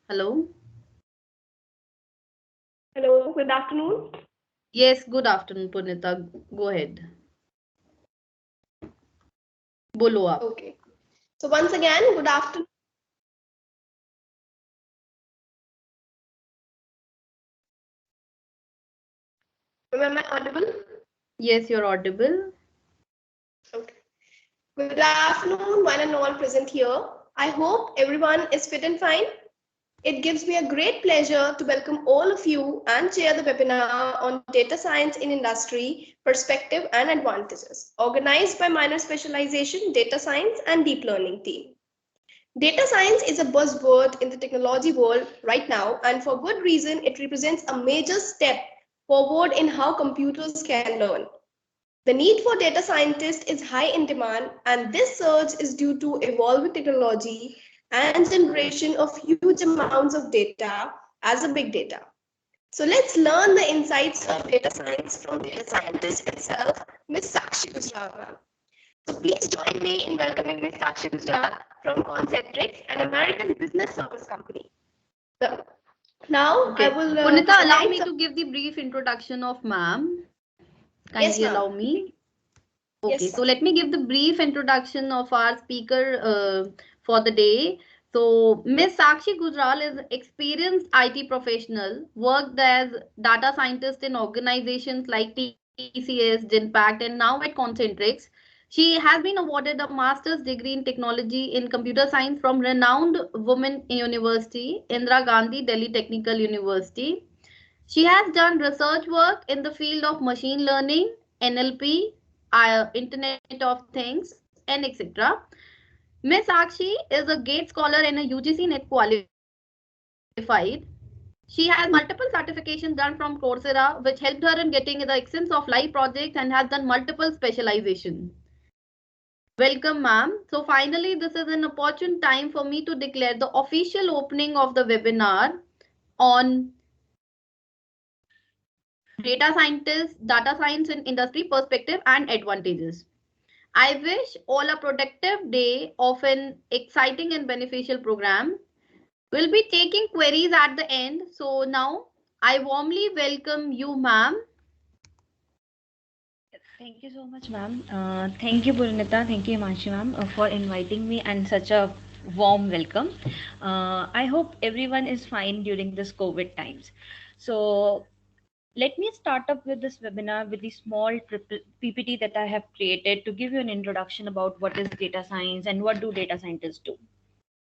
Hello. Hello, good afternoon. Yes, good afternoon, Punita. Go ahead. Bolo aap. Okay. So once again, good afternoon. Am I audible? Yes, you're audible. Okay. Good afternoon, one and all present here. I hope everyone is fit and fine. It gives me a great pleasure to welcome all of you and chair the webinar on data science in industry, perspective and advantages, organized by minor specialization, data science and deep learning team. Data science is a buzzword in the technology world right now, and for good reason, it represents a major step forward in how computers can learn. The need for data scientists is high in demand, and this surge is due to evolving technology and generation of huge amounts of data as a big data. So let's learn the insights of data science from data scientist itself, Ms. Sakshi Gujral. So please join me in welcoming Ms. Sakshi Gujral from Concentric, an American business service company. So now I Okay. will Punita, allow highlight me some. to give the brief introduction of ma'am. Kindly Yes, allow ma'am. me. Okay, so Yes, let ma'am. me give the brief introduction of our speaker for the day. So, Miss Sakshi Gujral is experienced IT professional, worked as data scientist in organizations like TCS, Genpact, and now at Concentrix. She has been awarded a master's degree in technology in computer science from renowned women university, Indira Gandhi Delhi Technical University. She has done research work in the field of machine learning, NLP, Internet of Things, and etc. Miss Akshi is a GATE scholar and a UGC NET qualified. She has multiple certifications done from Coursera, which helped her in getting the essence of life projects and has done multiple specialization. Welcome, ma'am. So finally, this is an opportune time for me to declare the official opening of the webinar on data scientists, data science in industry perspective and advantages. I wish all a productive day of an exciting and beneficial program. We'll be taking queries at the end. So now I warmly welcome you, ma'am. Thank you so much, ma'am. Thank you, Purnita. Thank you, Himanshi, ma'am, for inviting me and such a warm welcome. I hope everyone is fine during this COVID times. So, let me start up with this webinar with the small PPT that I have created to give you an introduction about what is data science and what do data scientists do.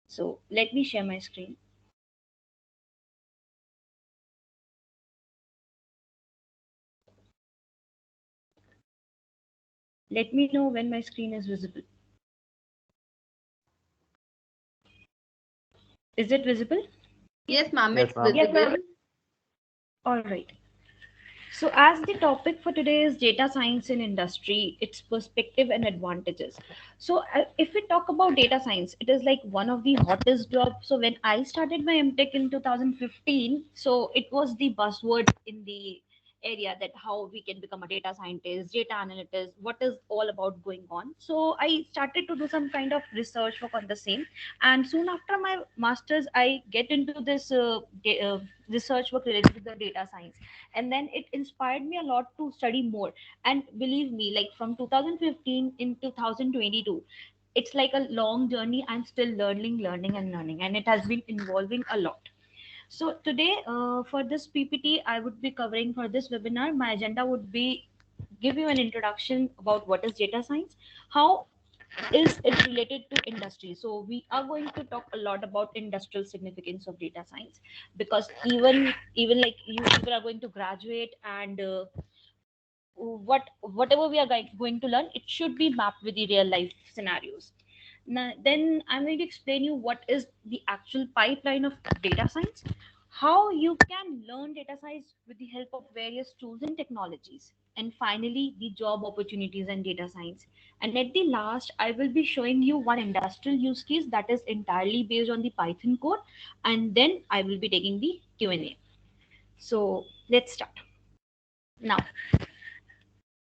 So, let me share my screen. Let me know when my screen is visible. Is it visible? Yes, ma'am, Yes, it's ma'am. Yes, visible. ma'am. All right. So, as the topic for today is data science in industry, its perspective and advantages. So, if we talk about data science, it is like one of the hottest jobs. So, when I started my MTech in 2015, so it was the buzzword in the area that how we can become a data scientist, data analyst, what is all about going on. So, I started to do some kind of research work on the same, and soon after my masters, I get into this research work related to the data science, and then it inspired me a lot to study more. And believe me, like from 2015 in 2022, it's like a long journey. I'm still learning, and it has been involving a lot. So today, for this PPT, I would be covering for this webinar. My agenda would be give you an introduction about what is data science, how is it related to industry. So we are going to talk a lot about industrial significance of data science, because even like you people are going to graduate, and whatever we are going to learn, it should be mapped with the real life scenarios. Now, then I'm going to explain you what is the actual pipeline of data science, how you can learn data science with the help of various tools and technologies, and finally the job opportunities and data science. And at the last, I will be showing you one industrial use case that is entirely based on the Python code, and then I will be taking the Q&A. So let's start now.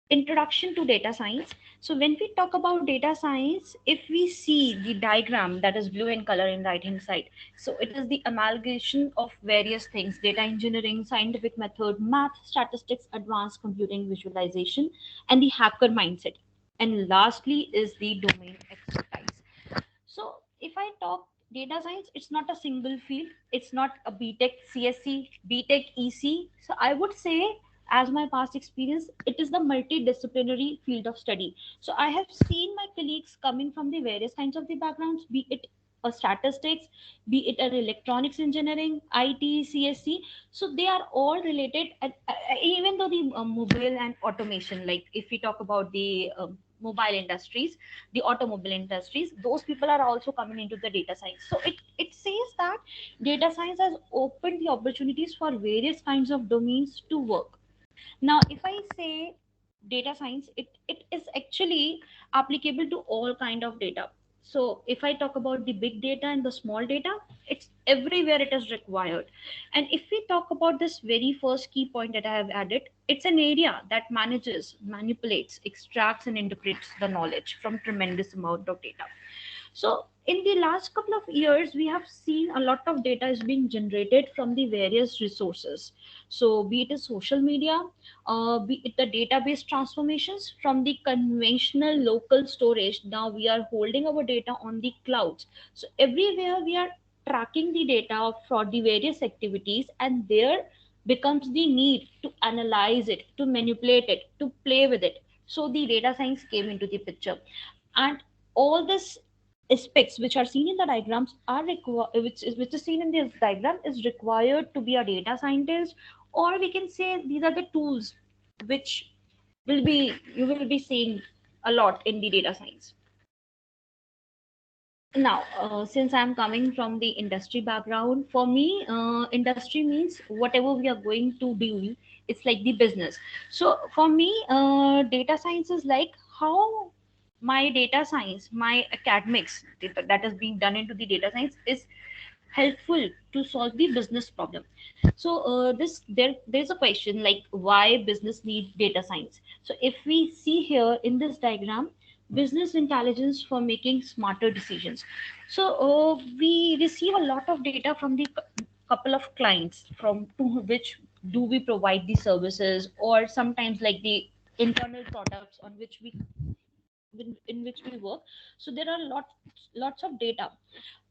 introduction to data science. So when we talk about data science, if we see the diagram that is blue in color in right hand side, so it is the amalgamation of various things: data engineering, scientific method, math, statistics, advanced computing, visualization, and the hacker mindset. And lastly is the domain expertise. So if I talk data science, it's not a single field. It's not a BTech, CSC, BTech, EC. So I would say, as my past experience, it is the multidisciplinary field of study. So I have seen my colleagues coming from the various kinds of the backgrounds, be it a statistics, be it an electronics engineering, IT, CSC. So they are all related, and even though the mobile and automation, like if we talk about the mobile industries, the automobile industries, those people are also coming into the data science. So it says that data science has opened the opportunities for various kinds of domains to work. Now if I say data science, it is actually applicable to all kind of data. So if I talk about the big data and the small data, it's everywhere it is required. And if we talk about this very first key point that I have added, it's an area that manages, manipulates, extracts and interprets the knowledge from tremendous amount of data. So in the last couple of years, we have seen a lot of data is being generated from the various resources. So be it a social media, be it the database transformations from the conventional local storage. Now we are holding our data on the clouds. So everywhere we are tracking the data for the various activities, and there becomes the need to analyze it, to manipulate it, to play with it. So the data science came into the picture. And all this aspects which are seen in the diagrams are required, which is seen in this diagram is required to be a data scientist, or we can say these are the tools which will be you will be seeing a lot in the data science. Now since I'm coming from the industry background, for me industry means whatever we are going to do, it's like the business. So for me data science is like how my data science, my academics that is being done into the data science is helpful to solve the business problem. So there's a question like why business need data science. So if we see here in this diagram, business intelligence for making smarter decisions. So we receive a lot of data from the couple of clients from to which do we provide the services, or sometimes like the internal products on which we in which we work. So there are lots of data.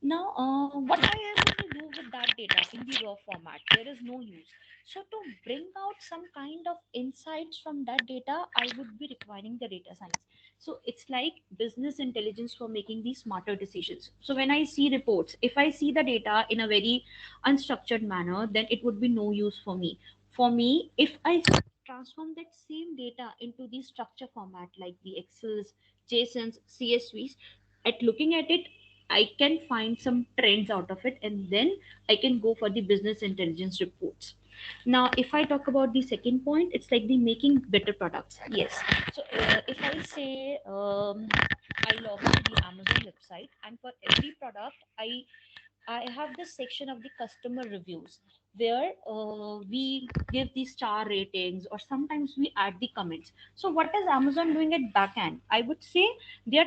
Now what I am going to do with that data in the raw format, there is no use. So to bring out some kind of insights from that data, I would be requiring the data science. So it's like business intelligence for making these smarter decisions. So when I see reports, if I see the data in a very unstructured manner, then it would be no use for me. For me, if I transform that same data into the structure format like the excels, JSONs, CSVs, at looking at it, I can find some trends out of it, and then I can go for the business intelligence reports. Now, if I talk about the second point, it's like the making better products. Yes. So if I say I log into the Amazon website, and for every product, I have this section of the customer reviews where we give the star ratings, or sometimes we add the comments. So what is Amazon doing at backend? I would say they are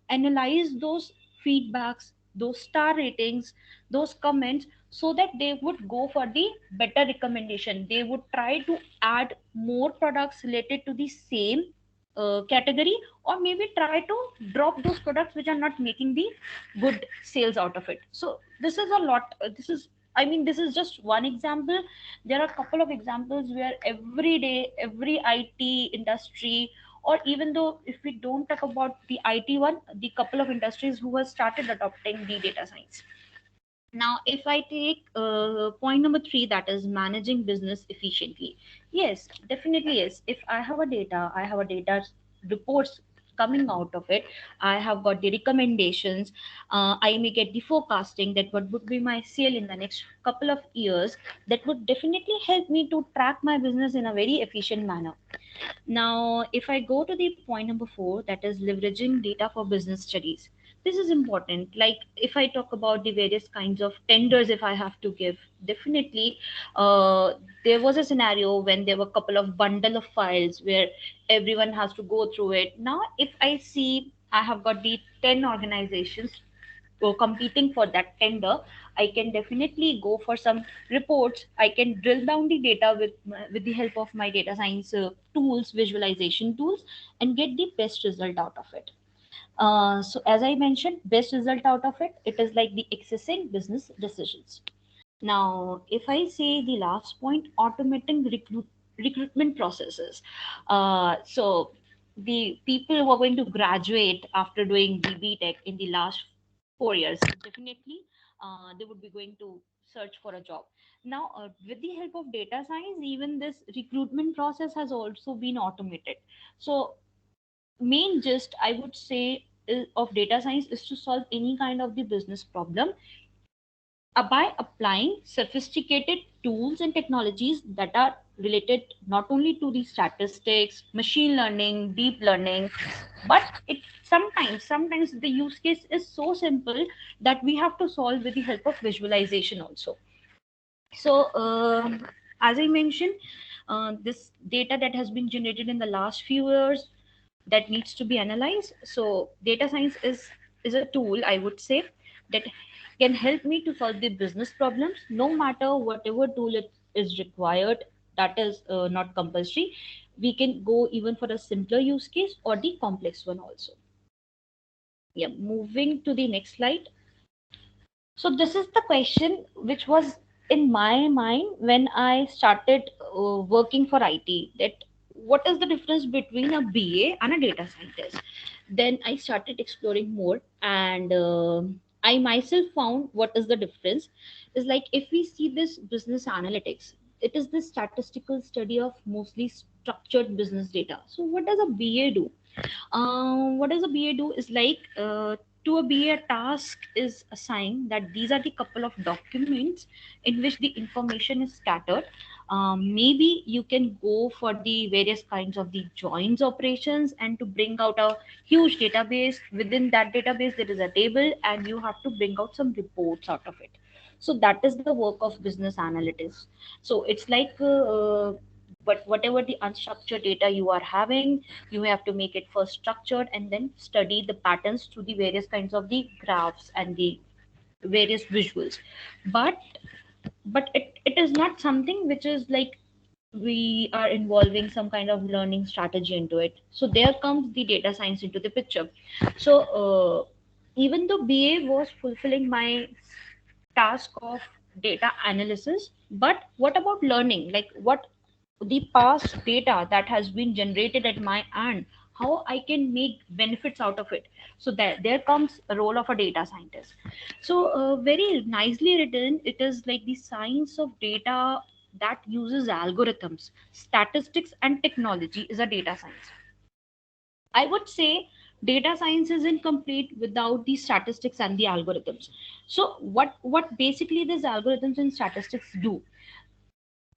analyze those feedbacks, those star ratings, those comments, so that they would go for the better recommendation. They would try to add more products related to the same category, or maybe try to drop those products which are not making the good sales out of it. So this is a lot. This is, I mean, this is just one example. There are a couple of examples where every day, every IT industry, or even though if we don't talk about the IT one, the couple of industries who have started adopting the data science. Now, if I take point number three, that is managing business efficiently. Yes, definitely yes. If I have a data, I have a data reports coming out of it. I have got the recommendations. I may get the forecasting that what would be my sale in the next couple of years. That would definitely help me to track my business in a very efficient manner. Now, if I go to the point number four, that is leveraging data for business studies. this is important. Like if I talk about the various kinds of tenders, if I have to give, definitely uh, there was a scenario when there were a couple of bundle of files where everyone has to go through it. Now if I see I have got the 10 organizations competing for that tender, I can definitely go for some reports. I can drill down the data with the help of my data science tools, visualization tools, and get the best result out of it. So as I mentioned, best result out of it, it is like the accessing business decisions. Now, if I say the last point, automating recruitment processes. So the people who are going to graduate after doing the BTech in the last 4 years, definitely they would be going to search for a job. Now, with the help of data science, even this recruitment process has also been automated. So main gist I would say of data science is to solve any kind of the business problem by applying sophisticated tools and technologies that are related not only to the statistics, machine learning, deep learning, but it sometimes the use case is so simple that we have to solve with the help of visualization also. So, as I mentioned, this data that has been generated in the last few years that needs to be analyzed. So, data science is a tool, I would say, that can help me to solve the business problems, no matter whatever tool it is required. That is not compulsory. We can go even for a simpler use case or the complex one also. Yeah, moving to the next slide. So this is the question which was in my mind when I started working for IT. That what is the difference between a BA and a data scientist? Then I started exploring more, and I myself found what is the difference. Is like if we see this business analytics, it is the statistical study of mostly structured business data. So what does a BA do? What does a BA do is like to a BA task is assigned that these are the couple of documents in which the information is scattered. Maybe you can go for the various kinds of the joins operations and to bring out a huge database. Within that database there is a table and you have to bring out some reports out of it. So that is the work of business analytics. So it's like but whatever the unstructured data you are having, you have to make it first structured and then study the patterns through the various kinds of the graphs and the various visuals. But it is not something which is like we are involving some kind of learning strategy into it. So there comes the data science into the picture. So even though BA was fulfilling my task of data analysis, but what about learning? Like what the past data that has been generated at my end, how I can make benefits out of it. So there comes a role of a data scientist. So very nicely written, it is like the science of data that uses algorithms, statistics, and technology is a data science. I would say data science is incomplete without the statistics and the algorithms. So what basically these algorithms and statistics do?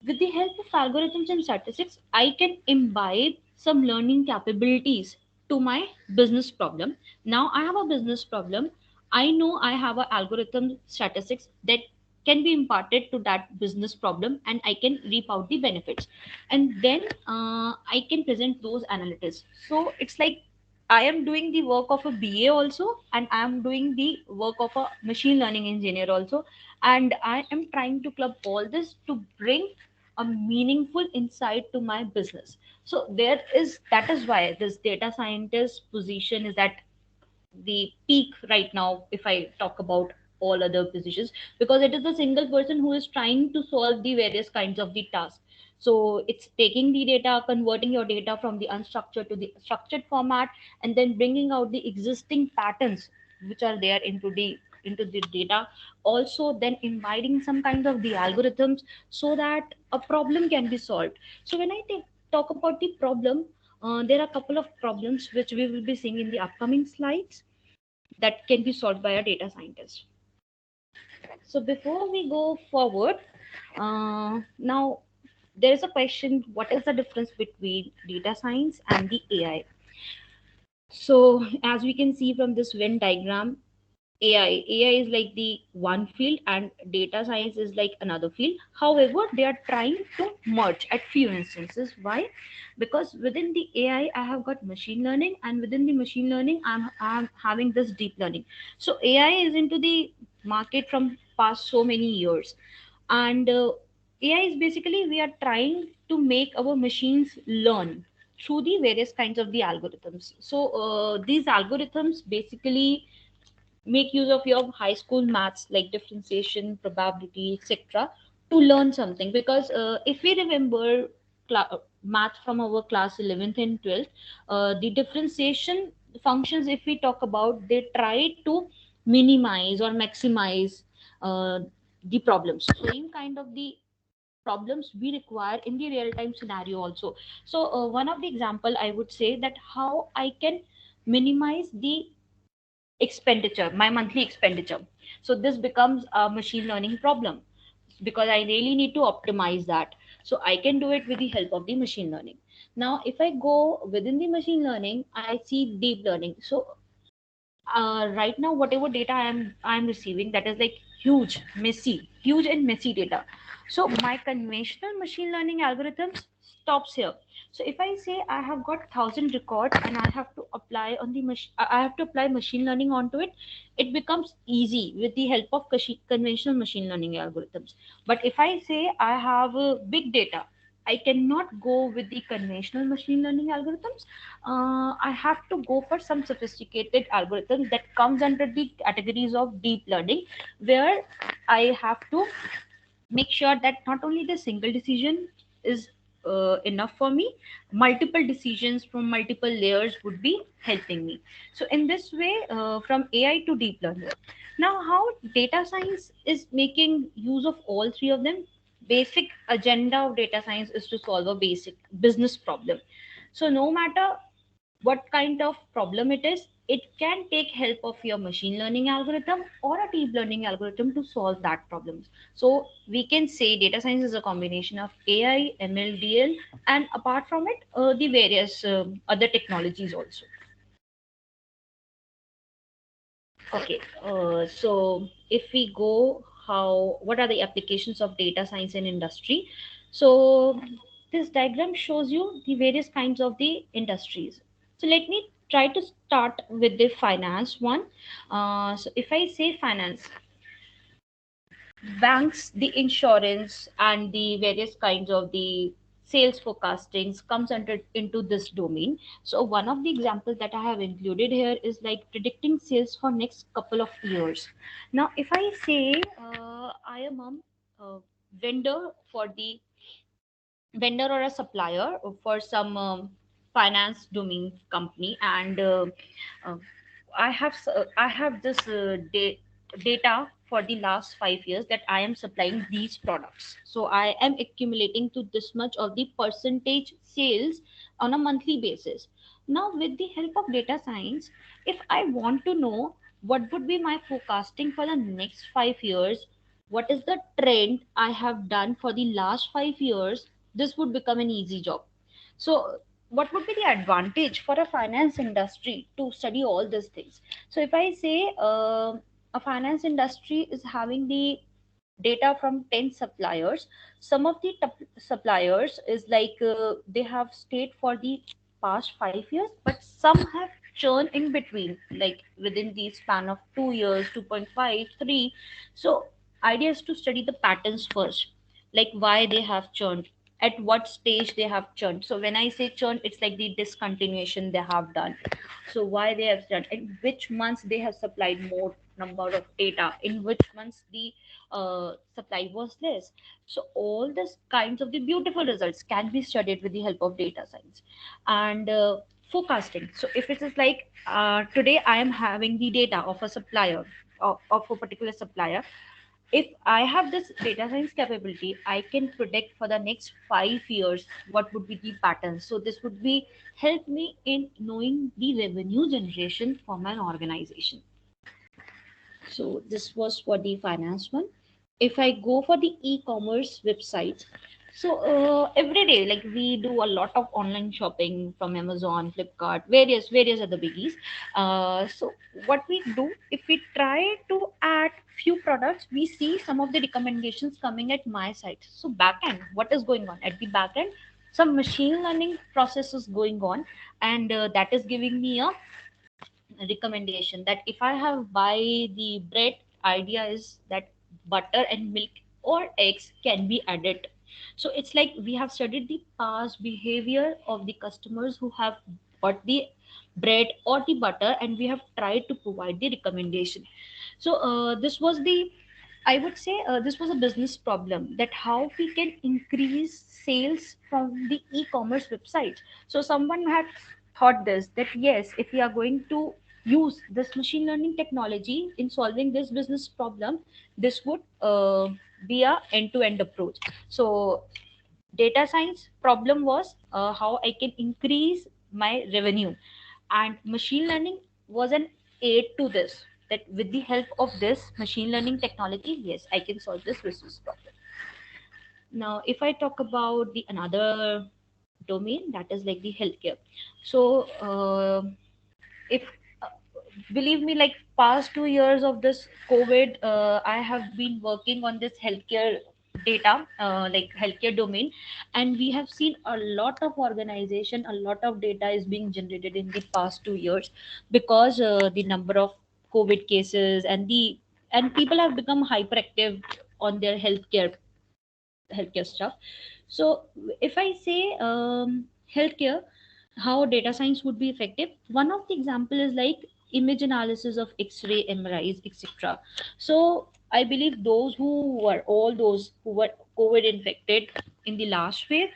With the help of algorithms and statistics, I can imbibe some learning capabilities to my business problem. Now I have a business problem. I know I have an algorithm statistics that can be imparted to that business problem and I can reap out the benefits. And then I can present those analytics. So it's like I am doing the work of a BA also, and I am doing the work of a machine learning engineer also. And I am trying to club all this to bring a meaningful insight to my business. So there is that is why this data scientist position is at the peak right now if I talk about all other positions, because it is a single person who is trying to solve the various kinds of the tasks. So it's taking the data, converting your data from the unstructured to the structured format, and then bringing out the existing patterns which are there into the data, also then inviting some kind of the algorithms so that a problem can be solved. So when I talk about the problem, there are a couple of problems which we will be seeing in the upcoming slides that can be solved by a data scientist. So before we go forward, now there is a question: what is the difference between data science and the AI? So as we can see from this Venn diagram, AI is like the one field and data science is like another field. However, they are trying to merge at few instances. Why? Because within the AI, I have got machine learning, and within the machine learning, I'm having this deep learning. So AI is into the market from past so many years, and AI is basically we are trying to make our machines learn through the various kinds of the algorithms. So these algorithms basically make use of your high school maths like differentiation, probability, etc. to learn something. Because if we remember math from our class 11th and 12th, the differentiation functions, if we talk about, they try to minimize or maximize uh, the problems. Same kind of the problems we require in the real time scenario also. So one of the example I would say that how I can minimize the expenditure, my monthly expenditure. So this becomes a machine learning problem because I really need to optimize that. So I can do it with the help of the machine learning. Now if I go within the machine learning, I see deep learning. So right now whatever data I'm receiving, that is like huge and messy data. So my conventional machine learning algorithms stops here. So if I say I have got 1,000 records and I have to apply on the machine, I have to apply machine learning onto it, it becomes easy with the help of conventional machine learning algorithms. But if I say I have big data, I cannot go with the conventional machine learning algorithms. I have to go for some sophisticated algorithms that comes under the categories of deep learning, where I have to make sure that not only the single decision is enough for me, multiple decisions from multiple layers would be helping me. So in this way, from AI to deep learning. Now, how data science is making use of all three of them? Basic agenda of data science is to solve a basic business problem. So no matter what kind of problem it is, it can take help of your machine learning algorithm or a deep learning algorithm to solve that problem. So we can say data science is a combination of AI, ML, DL, and apart from it, the various other technologies also. Okay, so if we go, how what are the applications of data science in industry? So this diagram shows you the various kinds of the industries. So let me try to start with the finance one. So if I say finance, banks, the insurance, and the various kinds of the sales forecastings comes under into this domain. So one of the examples that I have included here is like predicting sales for next couple of years. Now if I say I am a vendor for the vendor or a supplier for some finance domain company, and uh, I have this data for the last 5 years that I am supplying these products. So I am accumulating to this much of the percentage sales on a monthly basis. Now with the help of data science, if I want to know what would be my forecasting for the next 5 years, what is the trend I have done for the last 5 years, this would become an easy job. So what would be the advantage for a finance industry to study all these things? So if I say a finance industry is having the data from 10 suppliers, some of the suppliers is like they have stayed for the past 5 years, but some have churn in between, like within the span of 2 years, 2.5, 3. So idea is to study the patterns first, like why they have churned, at what stage they have churned. So when I say churn, it's like the discontinuation they have done. So why they have done, in which months they have supplied more number of data, in which months the supply was less. So all these kinds of the beautiful results can be studied with the help of data science. And forecasting, so if it is like today I am having the data of a supplier, of a particular supplier, if I have this data science capability, I can predict for the next 5 years what would be the patterns. So this would be help me in knowing the revenue generation from an organization. So this was for the finance one. If I go for the e-commerce website, So every day, like we do a lot of online shopping from Amazon, Flipkart, various other biggies. So what we do, if we try to add few products, we see some of the recommendations coming at my site. So backend, what is going on at the backend? Some machine learning process is going on, and that is giving me a recommendation that if I have buy the bread, idea is that butter and milk or eggs can be added. So it's like we have studied the past behavior of the customers who have bought the bread or the butter, and we have tried to provide the recommendation. So this was the, I would say, this was a business problem, that how we can increase sales from the e-commerce website. So someone had thought this, that yes, if we are going to use this machine learning technology in solving this business problem, this would be a end-to-end approach. So data science problem was how I can increase my revenue, and machine learning was an aid to this, that with the help of this machine learning technology, yes, I can solve this business problem. Now if I talk about the another domain, that is like the healthcare. So if uh, believe me, like past 2 years of this COVID, I have been working on this healthcare data, like healthcare domain, and we have seen a lot of organization, a lot of data is being generated in the past 2 years, because the number of COVID cases and the, and people have become hyperactive on their healthcare stuff. So if I say healthcare, how data science would be effective, one of the example is like image analysis of x-ray, MRIs, etc. So I believe those who were, all those who were COVID infected in the last wave,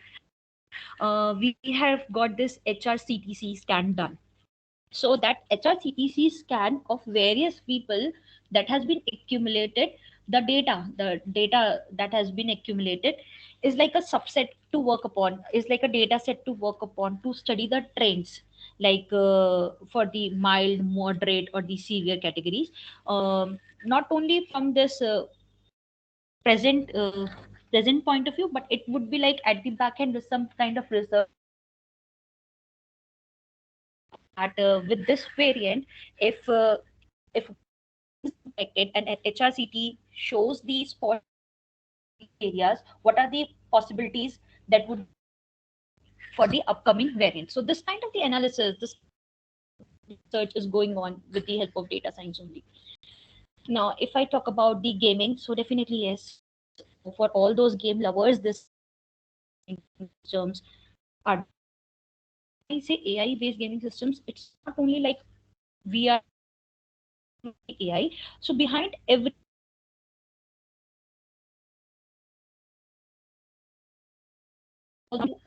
we have got this HRCTC scan done. So that HRCTC scan of various people that has been accumulated, the data that has been accumulated is like a subset to work upon, is like a data set to work upon to study the trends, like for the mild, moderate, or the severe categories. Not only from this present present point of view, but it would be like at the back end with some kind of research that with this variant, if infected and at HRCT shows the spots in these areas, what are the possibilities that would for the upcoming variant. So this kind of the analysis, this research is going on with the help of data science only. Now, if I talk about the gaming, so definitely yes, for all those game lovers, this systems are when I say AI based gaming systems, it's not only like we are AI. So behind every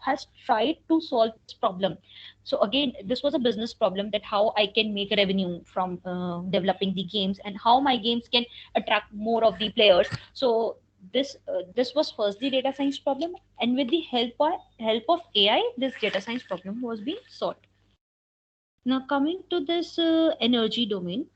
has tried to solve this problem. So again, this was a business problem, that how I can make revenue from developing the games, and how my games can attract more of the players. So this was first the data science problem, and with the help of AI, this data science problem was being solved. Now coming to this energy domain.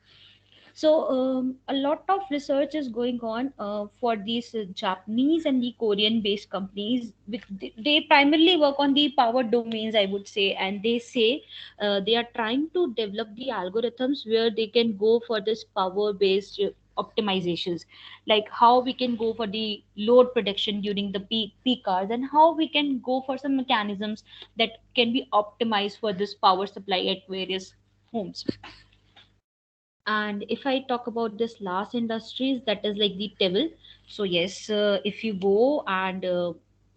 So a lot of research is going on for these Japanese and the Korean based companies. They primarily work on the power domains, I would say, and they say they are trying to develop the algorithms where they can go for this power based optimizations, like how we can go for the load prediction during the peak hours, and how we can go for some mechanisms that can be optimized for this power supply at various homes. And if I talk about this last industries, that is like the table. So yes, if you go and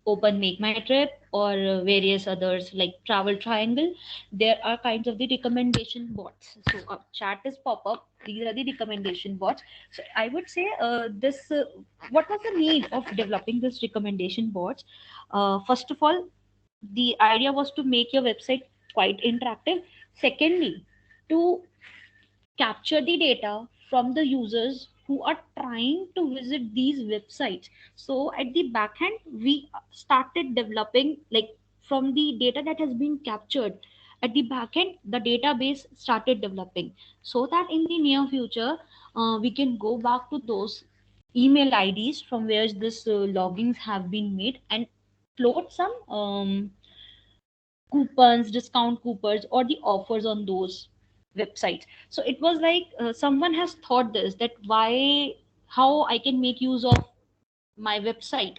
open Make My Trip or various others like Travel Triangle, there are kinds of the recommendation bots. So chat is pop up. These are the recommendation bots. So I would say this. What was the need of developing this recommendation bots? First of all, the idea was to make your website quite interactive. Secondly, to capture the data from the users who are trying to visit these websites. So at the back end, we started developing, like from the data that has been captured at the back end, the database started developing, so that in the near future we can go back to those email IDs from where this logins have been made, and float some coupons, discount coupons, or the offers on those websites. So it was like someone has thought this, that why, how I can make use of my website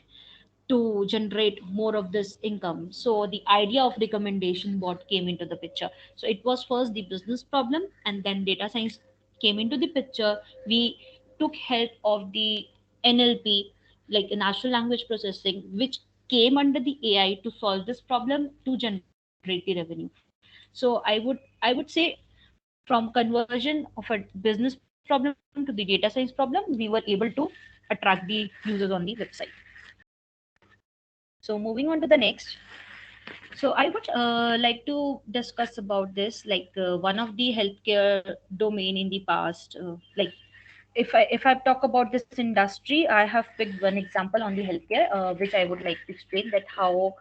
to generate more of this income. So the idea of recommendation bot came into the picture. So it was first the business problem, and then data science came into the picture. We took help of the NLP, like a natural language processing, which came under the AI to solve this problem to generate the revenue. So I would say, from conversion of a business problem to the data science problem, we were able to attract the users on the website. So moving on to the next. So I would like to discuss about this, like one of the healthcare domain in the past. Like if I talk about this industry, I have picked one example on the healthcare, which I would like to explain that how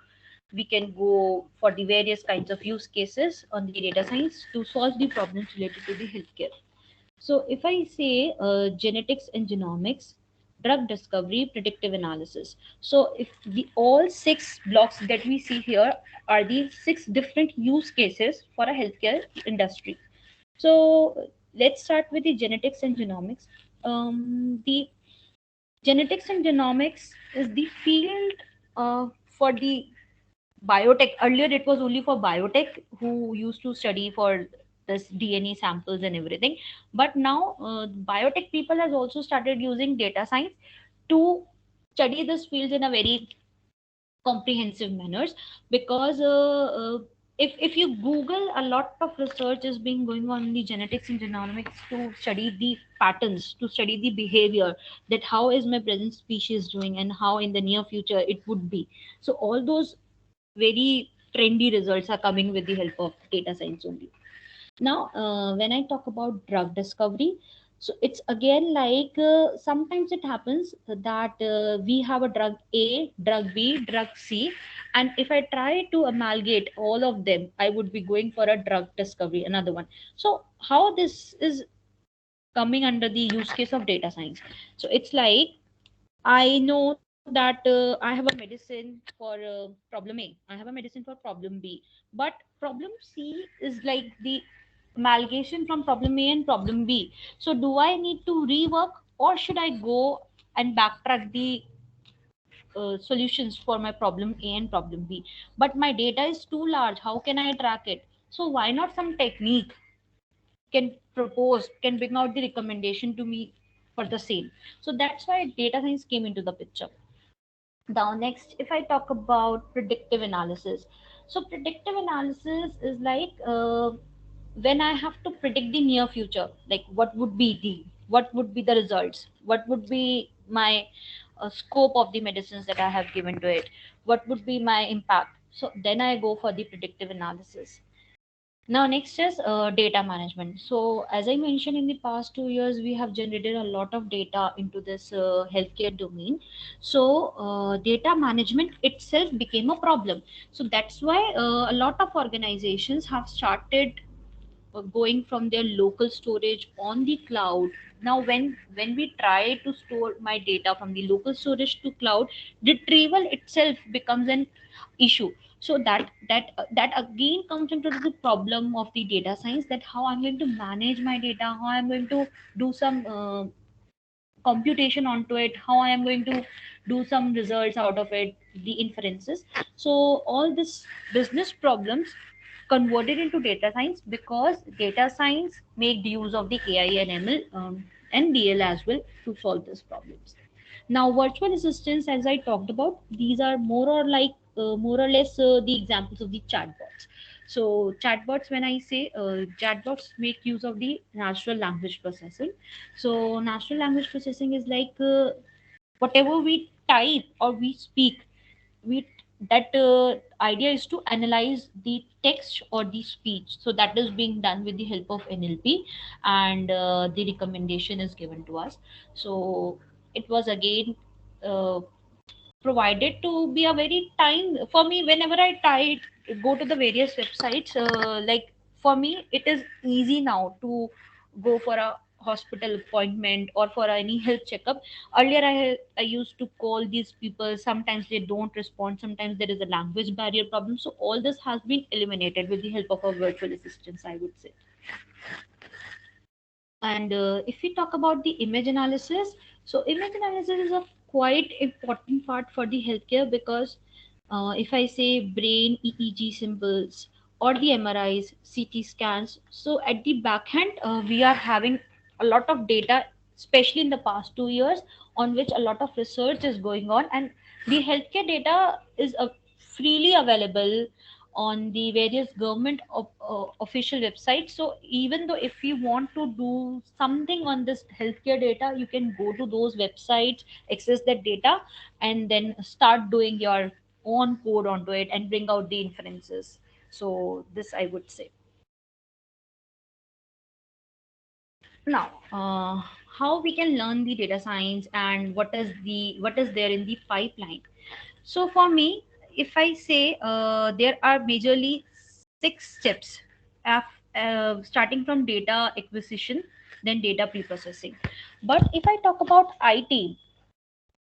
we can go for the various kinds of use cases on the data science to solve the problems related to the healthcare. So, if I say genetics and genomics, drug discovery, predictive analysis. So, if the all six blocks that we see here are the six different use cases for a healthcare industry. So, let's start with the genetics and genomics. The genetics and genomics is the field for the biotech. Earlier it was only for biotech who used to study for this DNA samples and everything, but now biotech people has also started using data science to study this field in a very comprehensive manners, because if you google, a lot of research is being going on in the genetics and genomics to study the patterns, to study the behavior, that how is my present species doing and how in the near future it would be. So all those very trendy results are coming with the help of data science only. Now, when I talk about drug discovery, so it's again like sometimes it happens that we have a drug A, drug B, drug C, and if I try to amalgate all of them, I would be going for a drug discovery, another one. So, how this is coming under the use case of data science? So, it's like I know that I have a medicine for problem A. I have a medicine for problem B. But problem C is like the amalgamation from problem A and problem B. So do I need to rework, or should I go and backtrack the solutions for my problem A and problem B? But my data is too large. How can I track it? So why not some technique can propose, can bring out the recommendation to me for the same? So that's why data science came into the picture. Now, next, if I talk about predictive analysis, so predictive analysis is like when I have to predict the near future, like what would be the results, what would be my scope of the medicines that I have given to it, what would be my impact. So then I go for the predictive analysis. Now, next is data management. So, as I mentioned, in the past 2 years, we have generated a lot of data into this healthcare domain. So, data management itself became a problem. So, that's why a lot of organizations have started going from their local storage on the cloud. Now when we try to store my data from the local storage to cloud, retrieval itself becomes an issue. So that again comes into the problem of the data science, that how I'm going to manage my data, how I'm going to do some computation onto it, how I am going to do some results out of it, the inferences. So all this business problems converted into data science, because data science made use of the AI and ML and DL as well to solve these problems. Now virtual assistants, as I talked about, these are more or less the examples of the chatbots. So chatbots, when I say chatbots make use of the natural language processing. So natural language processing is like whatever we type or we speak, we that idea is to analyze the text or the speech. So that is being done with the help of NLP, and the recommendation is given to us. So it was again uh, provided to be a very time for me whenever I try go to the various websites. Like for me it is easy now to go for a hospital appointment or for any health checkup. Earlier I used to call these people, sometimes they don't respond, sometimes there is a language barrier problem. So all this has been eliminated with the help of a virtual assistants, I would say. And if we talk about the image analysis, so image analysis is a quite important part for the healthcare, because if I say brain EEG symbols or the MRIs, CT scans, so at the back end, we are having a lot of data, especially in the past 2 years, on which a lot of research is going on, and the healthcare data is freely available on the various government official websites. So even though if you want to do something on this healthcare data, you can go to those websites, access that data, and then start doing your own code onto it and bring out the inferences. So this I would say. Now, how we can learn the data science and what is there in the pipeline. So for me, if I say, there are majorly 6 steps, starting from data acquisition, then data preprocessing. But if I talk about IT,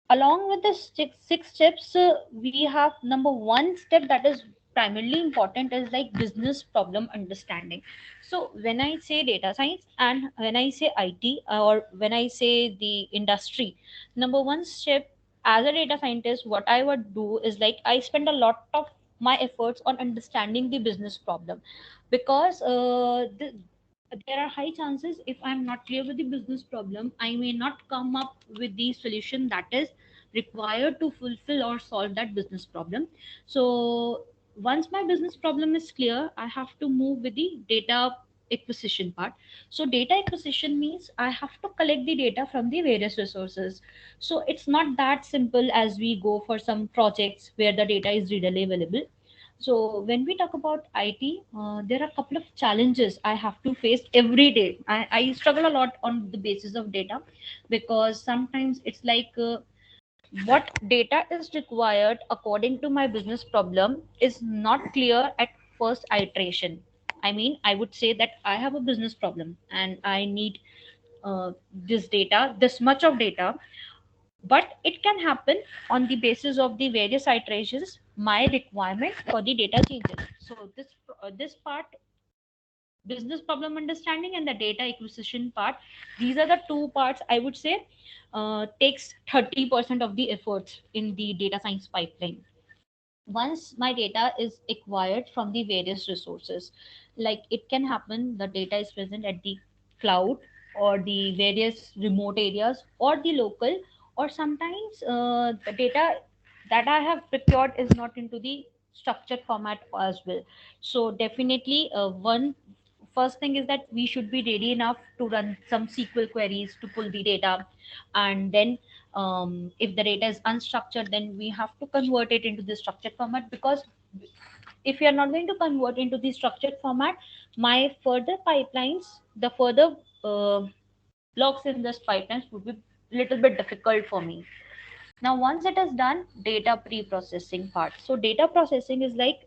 along with the six steps, we have number one step that is primarily important, is like business problem understanding. So when I say data science and when I say IT, or when I say the industry, number one step as a data scientist, what I would do is like I spend a lot of my efforts on understanding the business problem, because there are high chances, if I'm not clear with the business problem, I may not come up with the solution that is required to fulfill or solve that business problem. So once my business problem is clear, I have to move with the data acquisition part. So data acquisition means I have to collect the data from the various resources. So it's not that simple as we go for some projects where the data is readily available. So when we talk about IT, there are a couple of challenges I have to face every day. I struggle a lot on the basis of data, because sometimes it's like, what data is required according to my business problem is not clear at first iteration. I mean, I would say that I have a business problem and I need this data, this much of data, but it can happen on the basis of the various iterations. My requirement for the data changes. So this part, business problem understanding and the data acquisition part, these are the two parts I would say takes 30% of the efforts in the data science pipeline. Once my data is acquired from the various resources, like it can happen the data is present at the cloud or the various remote areas or the local, or sometimes the data that I have procured is not into the structured format as well. So definitely, one first thing is that we should be ready enough to run some SQL queries to pull the data, and then if the data is unstructured, then we have to convert it into the structured format, because if we are not going to convert into the structured format, my further pipelines, the further blocks in this pipelines would be little bit difficult for me. Now once it is done, data pre-processing part. So data processing is like,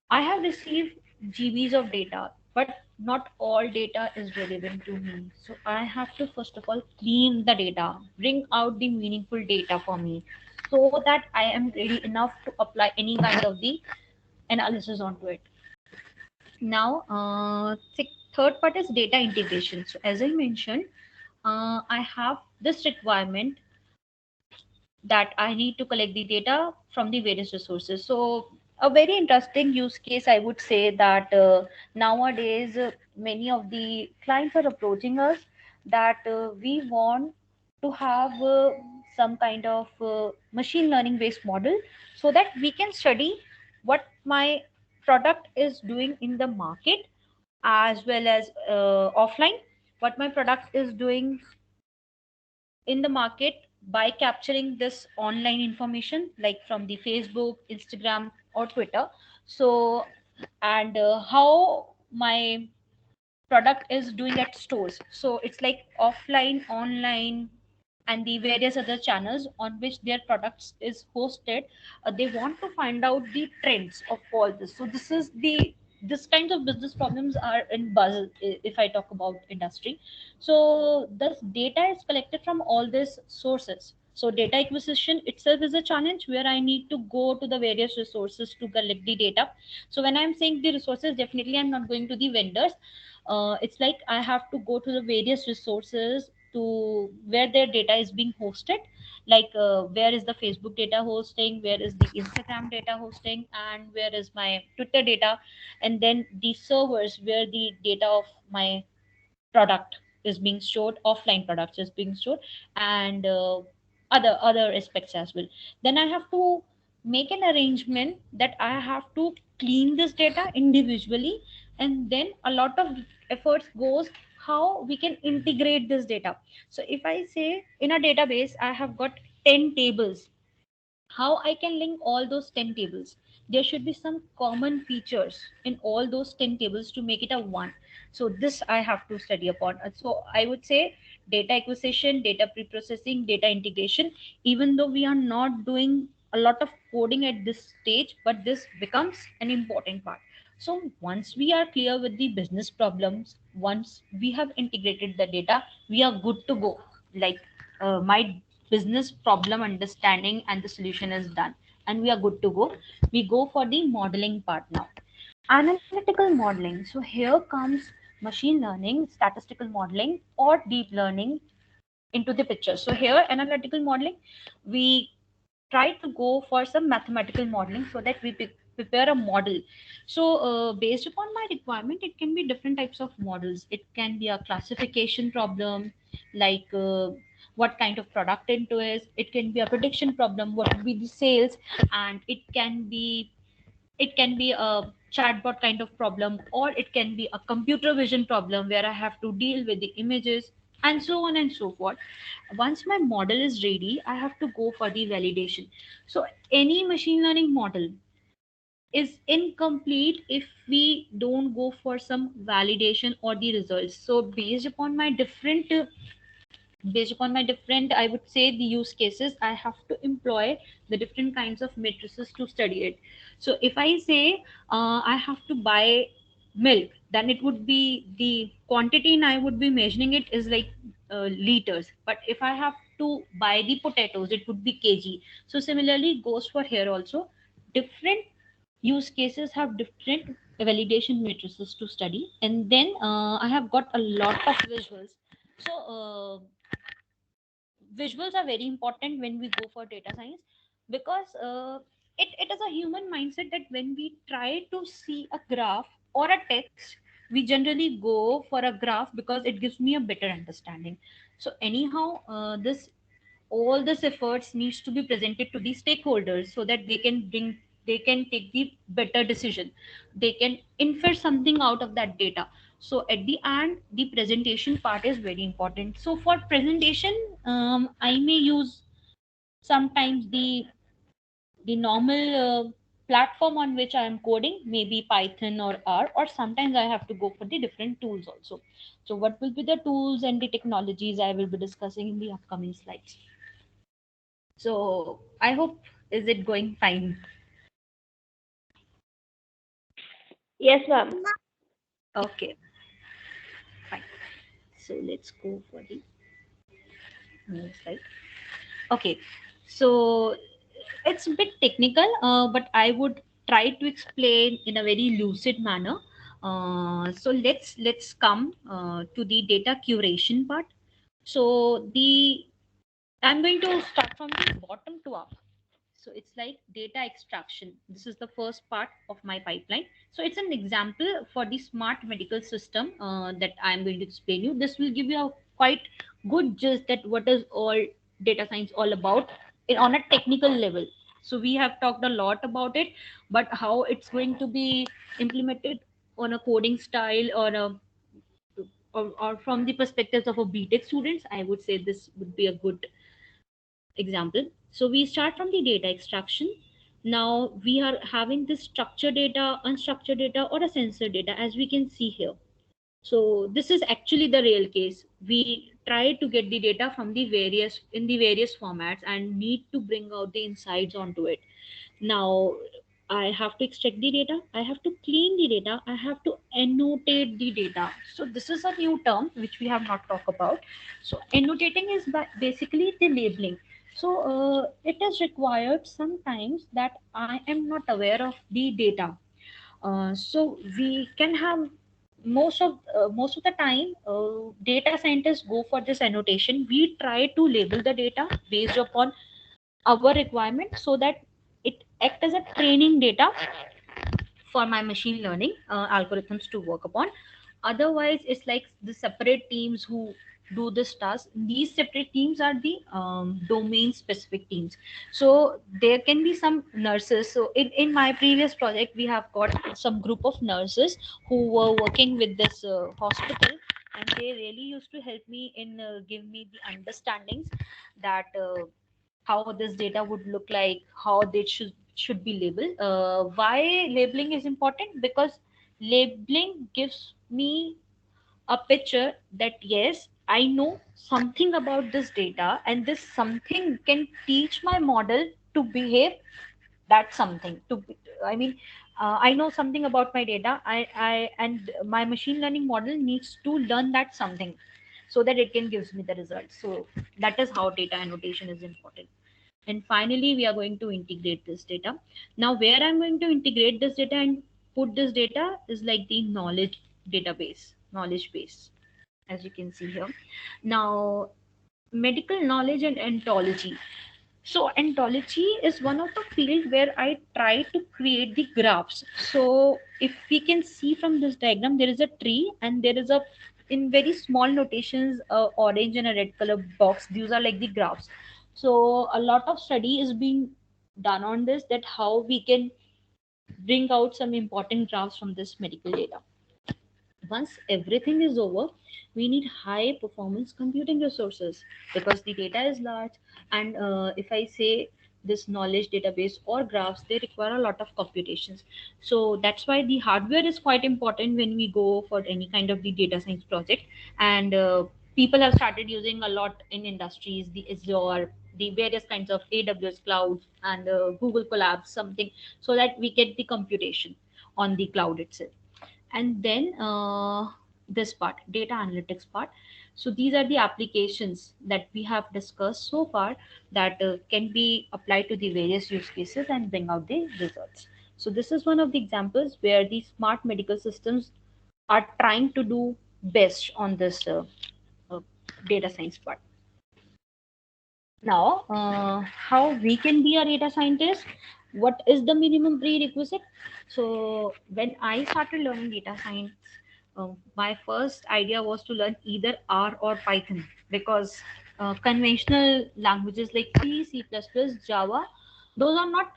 I have received GBs of data, but not all data is relevant to me. So I have to first of all clean the data, bring out the meaningful data for me, so that I am ready enough to apply any kind of the analysis onto it. Now, third part is data integration. So as I mentioned, I have this requirement that I need to collect the data from the various resources. So, a very interesting use case, I would say that nowadays many of the clients are approaching us that we want to have some kind of machine learning based model, so that we can study what my product is doing in the market, as well as offline, what my product is doing in the market by capturing this online information like from the Facebook, Instagram, or Twitter. So, and how my product is doing at stores. So it's like offline, online, and the various other channels on which their products is hosted. They want to find out the trends of all this. So this is the this kinds of business problems are in buzz if I talk about industry. So this data is collected from all these sources. So data acquisition itself is a challenge where I need to go to the various resources to collect the data. So when I'm saying the resources, definitely I'm not going to the vendors. It's like I have to go to the various resources to where their data is being hosted, like where is the Facebook data hosting, where is the Instagram data hosting, and where is my Twitter data, and then the servers where the data of my product is being stored, offline products is being stored, and other aspects as well. Then I have to make an arrangement that I have to clean this data individually, and then a lot of efforts goes how we can integrate this data. So if I say in a database I have got 10 tables, how I can link all those 10 tables. There should be some common features in all those 10 tables to make it a one. So this I have to study upon. So I would say data acquisition, data pre-processing, data integration, even though we are not doing a lot of coding at this stage, but this becomes an important part. So once we are clear with the business problems, once we have integrated the data, we are good to go. Like my business problem understanding and the solution is done, and we are good to go. We go for the modeling part now. Analytical modeling. So here comes machine learning, statistical modeling, or deep learning into the picture. So here analytical modeling, we try to go for some mathematical modeling so that we prepare a model. So based upon my requirement, it can be different types of models. It can be a classification problem, like what kind of product into is. It can be a prediction problem, what would be the sales, and it can be a chatbot kind of problem, or it can be a computer vision problem where I have to deal with the images, and so on and so forth. Once my model is ready, I have to go for the validation. So any machine learning model is incomplete if we don't go for some validation or the results. So based upon my different, I would say, the use cases, I have to employ the different kinds of matrices to study it. So if I say I have to buy milk, then it would be the quantity and I would be measuring it is like liters. But if I have to buy the potatoes, it would be kg. So similarly goes for here also. Different use cases have different validation matrices to study. And then I have got a lot of visuals. So visuals are very important when we go for data science, because it is a human mindset that when we try to see a graph or a text, we generally go for a graph because it gives me a better understanding. So anyhow, this all this efforts needs to be presented to the stakeholders so that they can take the better decision. They can infer something out of that data. So at the end, the presentation part is very important. So for presentation, I may use sometimes the normal platform on which I am coding, maybe Python or R, or sometimes I have to go for the different tools also. So what will be the tools and the technologies I will be discussing in the upcoming slides. So I hope, is it going fine? Yes, ma'am. Okay, fine. So let's go for the next slide. Okay, so it's a bit technical, but I would try to explain in a very lucid manner. So let's come to the data curation part. So the I'm going to start from the bottom to up. So it's like data extraction. This is the first part of my pipeline. So it's an example for the smart medical system that I'm going to explain you. This will give you a quite good gist that what is all data science all about on a technical level. So we have talked a lot about it, but how it's going to be implemented on a coding style or from the perspectives of a BTech students, I would say this would be a good example. So we start from the data extraction. Now we are having this structured data, unstructured data, or a sensor data, as we can see here. So this is actually the real case. We try to get the data from the various formats and need to bring out the insights onto it. Now I have to extract the data, I have to clean the data, I have to annotate the data. So this is a new term which we have not talked about. So annotating is basically the labeling. So it is required sometimes that I am not aware of the data. So we can have most of the time data scientists go for this annotation. We try to label the data based upon our requirement so that it act as a training data for my machine learning algorithms to work upon. Otherwise it's like the separate teams who do this task. These separate teams are the domain specific teams. So there can be some nurses. So in my previous project we have got some group of nurses who were working with this hospital, and they really used to help me in give me the understandings that how this data would look like, how they should be labeled. Why labeling is important? Because labeling gives me a picture that yes, I know something about this data, and this something can teach my model to behave that something. I mean, I know something about my data. I and my machine learning model needs to learn that something so that it can gives me the results. So that is how data annotation is important. And finally we are going to integrate this data. Now where I'm going to integrate this data and put this data is like the knowledge base, as you can see here. Now medical knowledge and ontology. So ontology is one of the field where I try to create the graphs. So if we can see from this diagram, there is a tree and there is a in very small notations, orange and a red color box. These are like the graphs. So a lot of study is being done on this, that how we can bring out some important graphs from this medical data. Once everything is over, we need high performance computing resources because the data is large. And if I say this knowledge database or graphs, they require a lot of computations. So that's why the hardware is quite important when we go for any kind of the data science project. And people have started using a lot in industries the Azure, the various kinds of AWS clouds and Google Colab something, so that we get the computation on the cloud itself. And then this part, data analytics part. So these are the applications that we have discussed so far that can be applied to the various use cases and bring out the results. So this is one of the examples where the smart medical systems are trying to do best on this uh, data science part. Now how we can be a data scientist, what is the minimum prerequisite? So when I started learning data science, my first idea was to learn either R or Python, because conventional languages like C, C++, Java, those are not,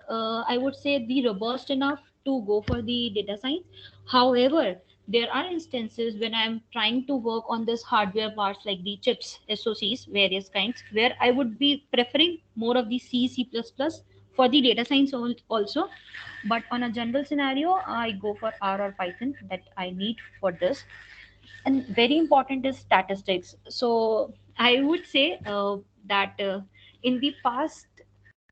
I would say, the robust enough to go for the data science. However, there are instances when I'm trying to work on this hardware parts like the chips, SoCs, various kinds, where I would be preferring more of the C, C++ for the data science also. But on a general scenario, I go for R or Python that I need for this. And very important is statistics. So I would say that in the past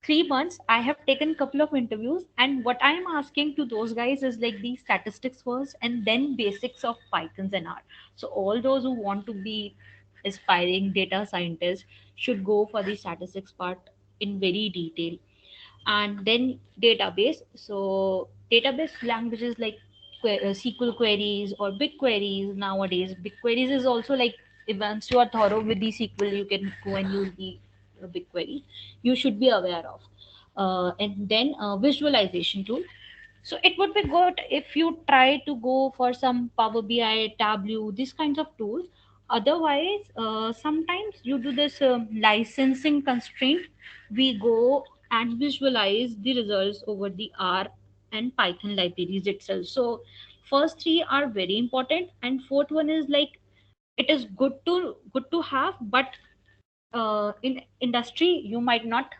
3 months I have taken a couple of interviews, and what I am asking to those guys is like the statistics first and then basics of Pythons and R. So all those who want to be aspiring data scientists should go for the statistics part in very detail. And then database. So database languages like SQL queries or BigQueries nowadays. BigQueries is also like, if once you are thorough with the SQL, you can go and use the BigQuery. You should be aware of. And then visualization tool. So it would be good if you try to go for some Power BI, Tableau, these kinds of tools. Otherwise, sometimes due to this licensing constraint, we go and visualize the results over the R and Python libraries itself. So first three are very important, and fourth one is like, it is good to have, but in industry you might not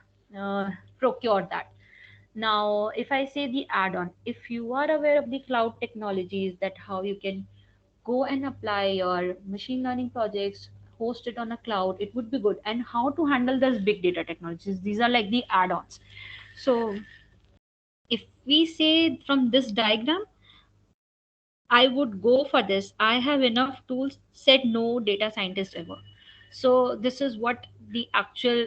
procure that. Now, if I say the add-on, if you are aware of the cloud technologies, that how you can go and apply your machine learning projects, host it on a cloud, it would be good. And how to handle those big data technologies, these are like the add-ons. So if we say from this diagram, I would go for this. I have enough tools, said no data scientist ever. So this is what the actual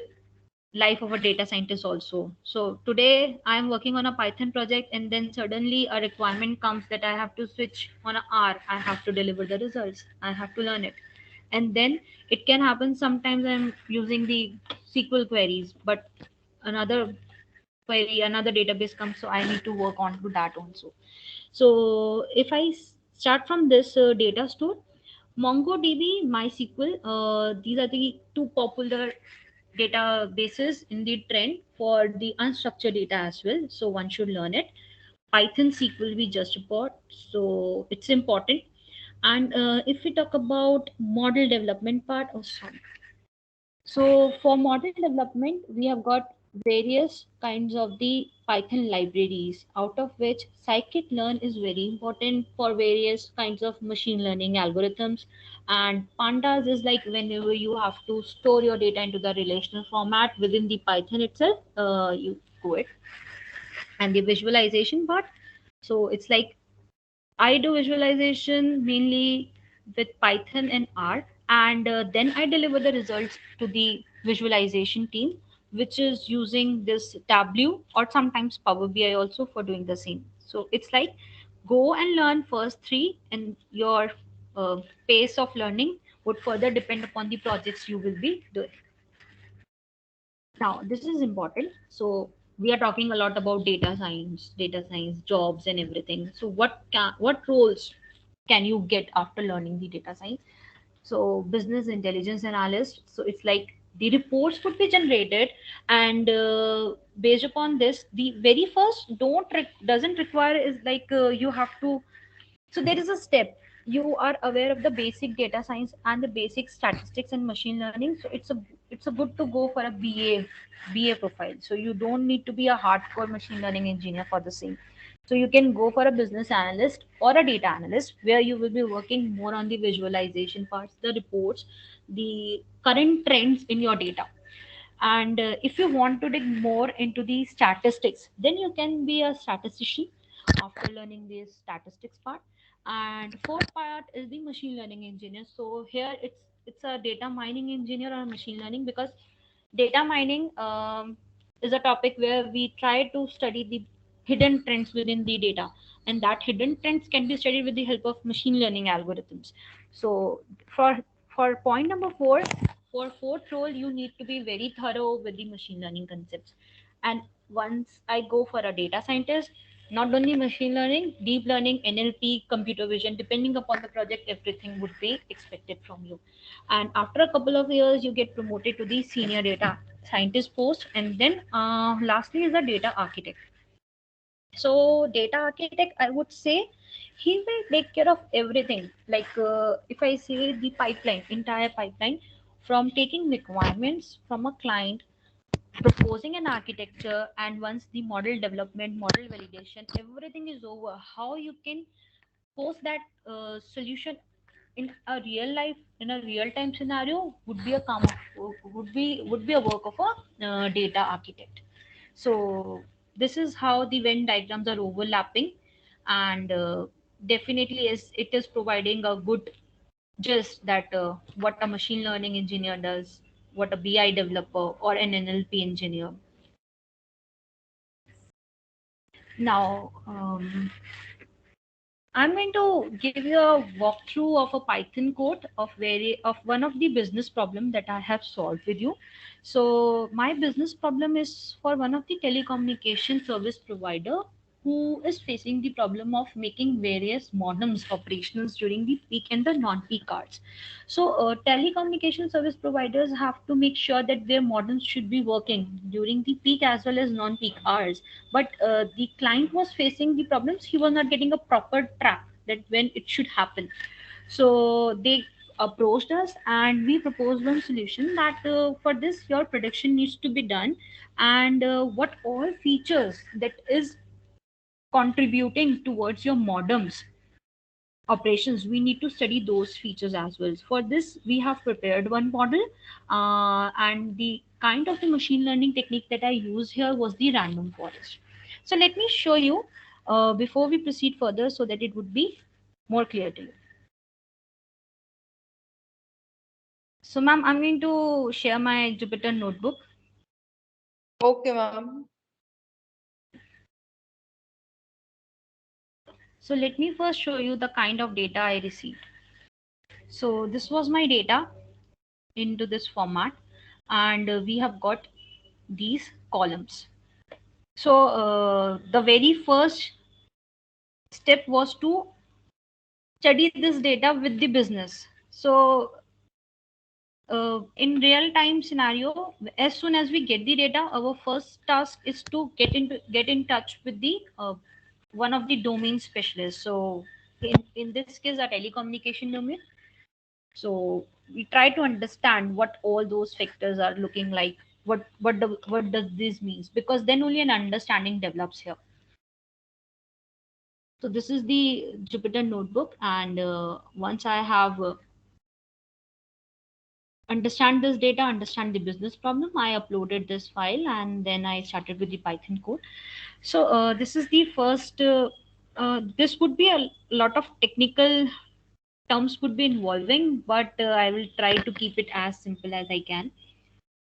life of a data scientist also. So today I am working on a Python project, and then suddenly a requirement comes that I have to switch on a R. I have to deliver the results. I have to learn it. And then it can happen sometimes I'm using the SQL queries, but another query, another database comes, so I need to work on to that also. So if I start from this data store, MongoDB, MySQL, these are the two popular databases in the trend for the unstructured data as well. So one should learn it. Python SQL we just report, so it's important. And if we talk about model development part, oh sorry. So for model development, we have got various kinds of the Python libraries, out of which scikit-learn is very important for various kinds of machine learning algorithms. And pandas is like whenever you have to store your data into the relational format within the Python itself, you do it. And the visualization part, so it's like I do visualization mainly with Python and R, and then I deliver the results to the visualization team, which is using this Tableau or sometimes Power BI also for doing the same. So it's like go and learn first three, and your pace of learning would further depend upon the projects you will be doing. Now, this is important. So we are talking a lot about data science jobs and everything. So what roles can you get after learning the data science? So business intelligence analyst. So it's like the reports would be generated, and based upon this, the very first doesn't require is like you have to, so there is a step. You are aware of the basic data science and the basic statistics and machine learning. So it's a good to go for a BA profile. So you don't need to be a hardcore machine learning engineer for the same. So you can go for a business analyst or a data analyst where you will be working more on the visualization parts, the reports, the current trends in your data. And if you want to dig more into the statistics, then you can be a statistician after learning this statistics part. And fourth part is the machine learning engineer. So here it's a data mining engineer or machine learning, because data mining is a topic where we try to study the hidden trends within the data, and that hidden trends can be studied with the help of machine learning algorithms. So for for point number four, for fourth role, you need to be very thorough with the machine learning concepts. And once I go for a data scientist, not only machine learning, deep learning, NLP, computer vision, depending upon the project, everything would be expected from you. And after a couple of years, you get promoted to the senior data scientist post. And then lastly is a data architect. So data architect, I would say, he will take care of everything. Like if I say the pipeline, entire pipeline, from taking requirements from a client, proposing an architecture, and once the model development, model validation, everything is over, how you can post that solution in a real life, in a real time scenario, would be a would be a work of a data architect. So this is how the Venn diagrams are overlapping, and definitely is it is providing a good gist that what a machine learning engineer does, what a BI developer or an NLP engineer. Now, I'm going to give you a walkthrough of a Python code of one of the business problem that I have solved with you. So my business problem is for one of the telecommunication service provider who is facing the problem of making various modems operational during the peak and the non-peak hours. So telecommunication service providers have to make sure that their modems should be working during the peak as well as non-peak hours, but the client was facing the problems. He was not getting a proper track that when it should happen. So they approached us, and we proposed one solution that for this your prediction needs to be done, and what all features that is contributing towards your modems operations, we need to study those features as well. For this we have prepared one model, and the kind of the machine learning technique that I used here was the random forest. So let me show you before we proceed further so that it would be more clear to you. So ma'am, I'm going to share my Jupyter notebook. Okay, ma'am. So let me first show you the kind of data I received. So this was my data into this format, and we have got these columns. So the very first step was to study this data with the business. So in real time scenario, as soon as we get the data, our first task is to get in touch with the one of the domain specialists. So in this case, a telecommunication domain. So we try to understand what all those factors are looking like. What does this means? Because then only an understanding develops here. So this is the Jupyter notebook, and once I have understand this data, understand the business problem, I uploaded this file, and then I started with the Python code. So this is the first. This would be a lot of technical terms would be involving, but I will try to keep it as simple as I can.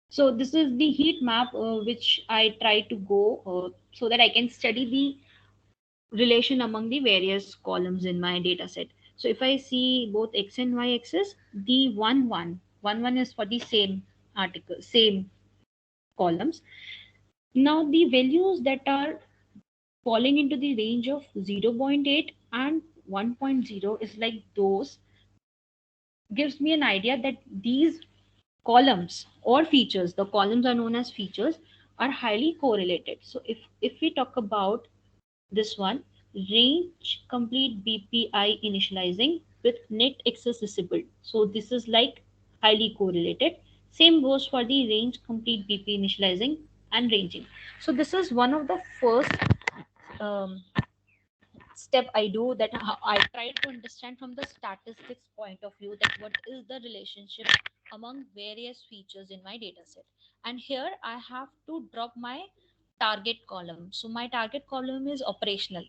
So this is the heat map which I try to go so that I can study the relation among the various columns in my data set. So if I see both x and y axis, the one is for the same article, same columns. Now the values that are falling into the range of 0 0.8 and 1.0 is like those gives me an idea that these columns or features, the columns are known as features, are highly correlated. So if we talk about this one, range complete BPI initializing with net accessible. So this is like highly correlated. Same goes for the range complete BP initializing and ranging. So this is one of the first um, step I do, that I try to understand from the statistics point of view that what is the relationship among various features in my data set. And here I have to drop my target column. So my target column is operational.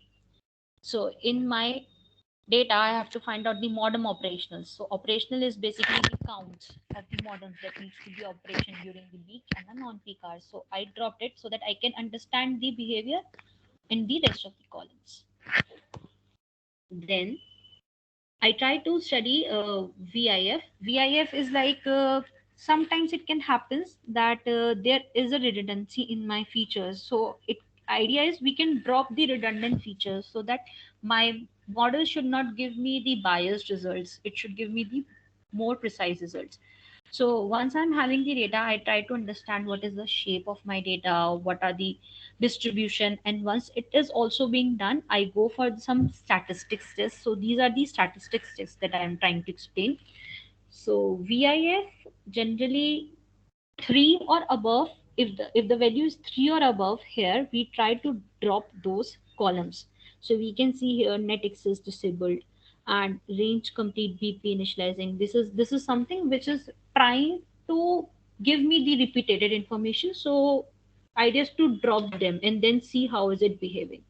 So in my data, I have to find out the modem operationals. So operational is basically the counts of the modems that needs to be operation during the peak and the non-peak hours. So I dropped it so that I can understand the behavior in the rest of the columns. Then I try to study VIF. VIF is like sometimes it can happen that there is a redundancy in my features. So it idea is we can drop the redundant features so that my model should not give me the biased results. It should give me the more precise results. So once I'm having the data, I try to understand what is the shape of my data, what are the distribution, and once it is also being done, I go for some statistics tests. So these are the statistics tests that I am trying to explain. So VIF generally 3 or above, if the value is 3 or above, here we try to drop those columns. So we can see here net access disabled and range complete BP initializing. This is something which is trying to give me the repeated information. So I just to drop them and then see how is it behaving.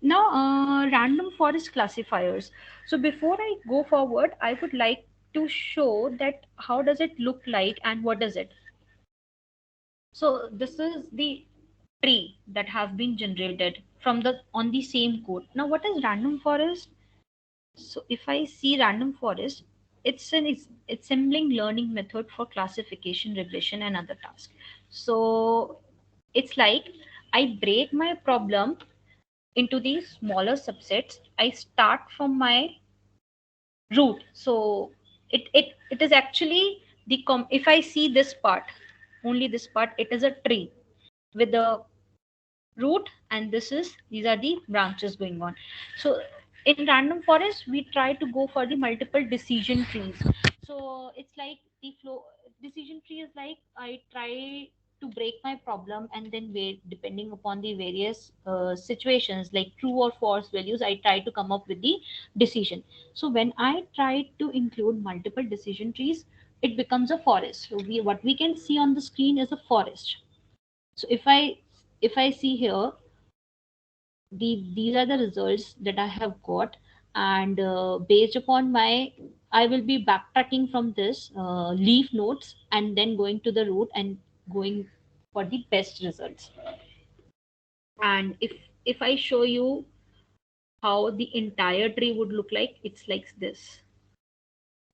Now random forest classifiers. So before I go forward, I would like to show that how does it look like and what is it. So this is the tree that have been generated from the on the same code. Now what is random forest? So if I see random forest, it's an assembling learning method for classification, regression, and other tasks. So it's like I break my problem into these smaller subsets. I start from my root. So it is actually the if I see this part, only this part, it is a tree with the root, and these are the branches going on. So in random forest we try to go for the multiple decision trees. So it's like the flow decision tree is like I try to break my problem and then wait depending upon the various situations like true or false values, I try to come up with the decision. So when I try to include multiple decision trees, it becomes a forest. So what we can see on the screen is a forest. So if I see here, These are the results that I have got, and based upon my, I will be backtracking from this leaf notes and then going to the root and going for the best results. And if I show you how the entire tree would look like, it's like this.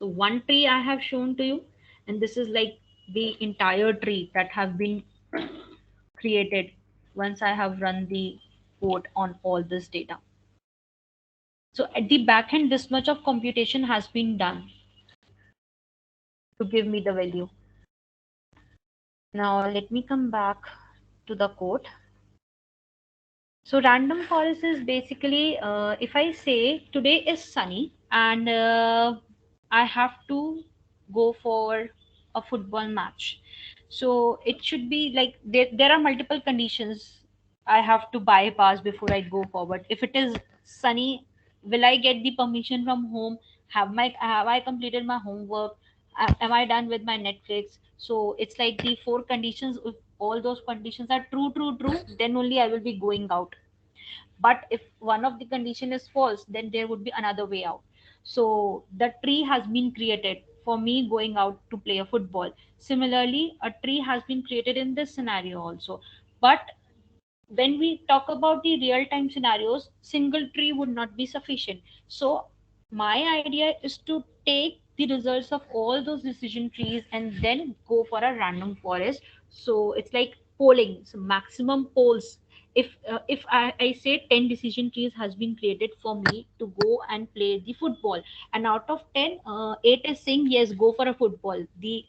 So one tree I have shown to you, and this is like the entire tree that have been created once I have run the code on all this data. So at the back end, this much of computation has been done to give me the value. Now let me come back to the code. So random forest is basically, if I say today is sunny and I have to go for a football match. So it should be like there are multiple conditions I have to bypass before I go forward. If it is sunny, will I get the permission from home? Have I completed my homework? Am I done with my Netflix? So it's like the four conditions. If all those conditions are true, then only I will be going out. But if one of the condition is false, then there would be another way out. So the tree has been created for me going out to play a football. Similarly, a tree has been created in this scenario also. But when we talk about the real time scenarios, single tree would not be sufficient. So my idea is to take the results of all those decision trees and then go for a random forest. So it's like polling, so maximum polls. If I say 10 decision trees has been created for me to go and play the football, and out of 10, 8 is saying yes, go for a football. The